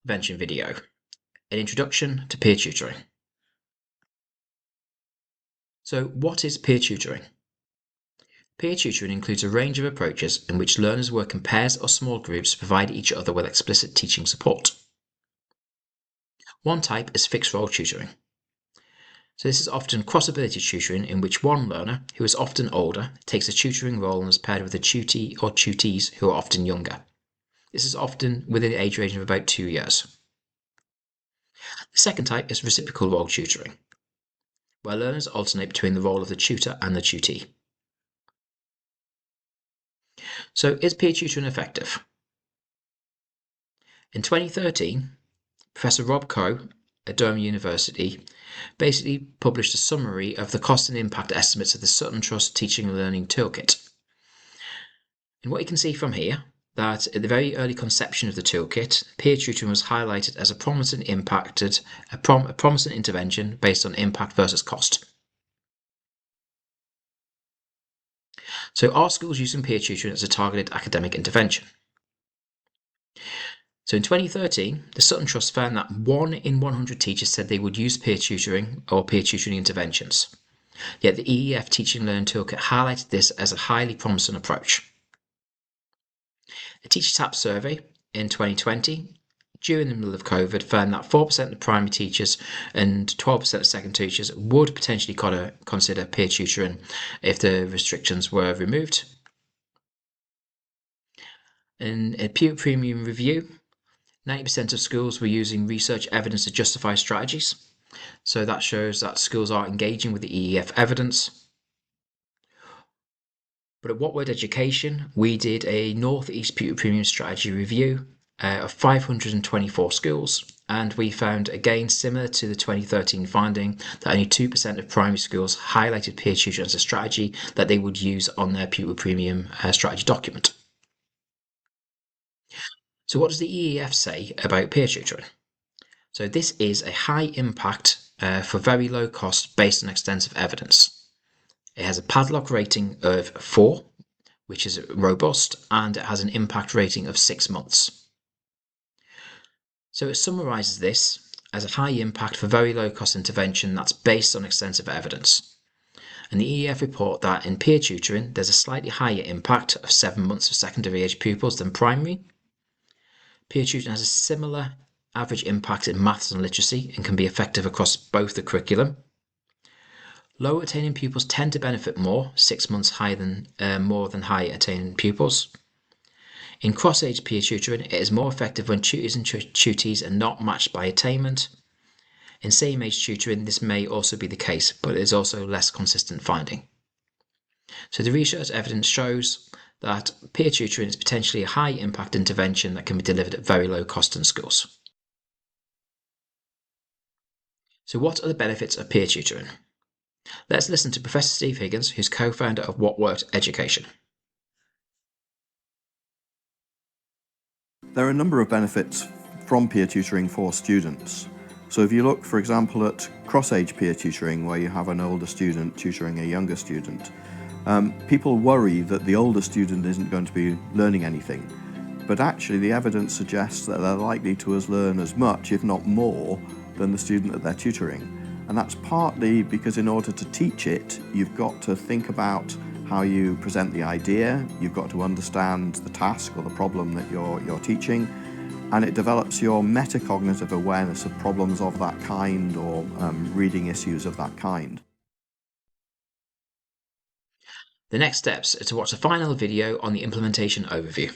intervention video, an introduction to peer tutoring. So what is peer tutoring? Peer tutoring includes a range of approaches in which learners work in pairs or small groups to provide each other with explicit teaching support. One type is fixed role tutoring. So this is often cross-ability tutoring in which one learner, who is often older, takes a tutoring role and is paired with a tutee or tutees who are often younger. This is often within the age range of about 2 years. The second type is reciprocal role tutoring, where learners alternate between the role of the tutor and the tutee. So is peer tutoring effective? In 2013, Professor Rob Coe at Durham University basically published a summary of the cost and impact estimates of the Sutton Trust Teaching and Learning Toolkit. And what you can see from here, that at the very early conception of the toolkit, peer tutoring was highlighted as a promising intervention based on impact versus cost. So are schools using peer tutoring as a targeted academic intervention? So in 2013, the Sutton Trust found that 1 in 100 teachers said they would use peer tutoring or peer tutoring interventions. Yet the EEF Teaching and Learning Toolkit highlighted this as a highly promising approach. A Teacher Tap survey in 2020, during the middle of COVID, found that 4% of primary teachers and 12% of secondary teachers would potentially consider peer tutoring if the restrictions were removed. In a Pew Premium review, 90% of schools were using research evidence to justify strategies. So that shows that schools are engaging with the EEF evidence. But at What Word Education, we did a Northeast Pew Premium strategy review of 524 schools, and we found, again, similar to the 2013 finding, that only 2% of primary schools highlighted peer tutoring as a strategy that they would use on their Pew Premium strategy document. So what does the EEF say about peer tutoring? So this is a high impact for very low cost based on extensive evidence. It has a padlock rating of 4, which is robust, and it has an impact rating of 6 months. So it summarises this as a high impact for very low cost intervention that's based on extensive evidence. And the EEF report that in peer tutoring, there's a slightly higher impact of 7 months for secondary age pupils than primary. Peer tutoring has a similar average impact in maths and literacy and can be effective across both the curriculum. Low attaining pupils tend to benefit more, 6 months more than high attaining pupils. In cross-age peer tutoring, it is more effective when tutors and tutees are not matched by attainment. In same-age tutoring, this may also be the case, but it is also less consistent finding. So the research evidence shows that peer tutoring is potentially a high-impact intervention that can be delivered at very low cost in schools. So what are the benefits of peer tutoring? Let's listen to Professor Steve Higgins, who's co-founder of What Worked Education. There are a number of benefits from peer tutoring for students. So if you look, for example, at cross-age peer tutoring, where you have an older student tutoring a younger student, people worry that the older student isn't going to be learning anything. But actually the evidence suggests that they're likely to learn as much, if not more, than the student that they're tutoring. And that's partly because in order to teach it, you've got to think about how you present the idea, you've got to understand the task or the problem that you're teaching, and it develops your metacognitive awareness of problems of that kind or reading issues of that kind. The next steps are to watch the final video on the implementation overview.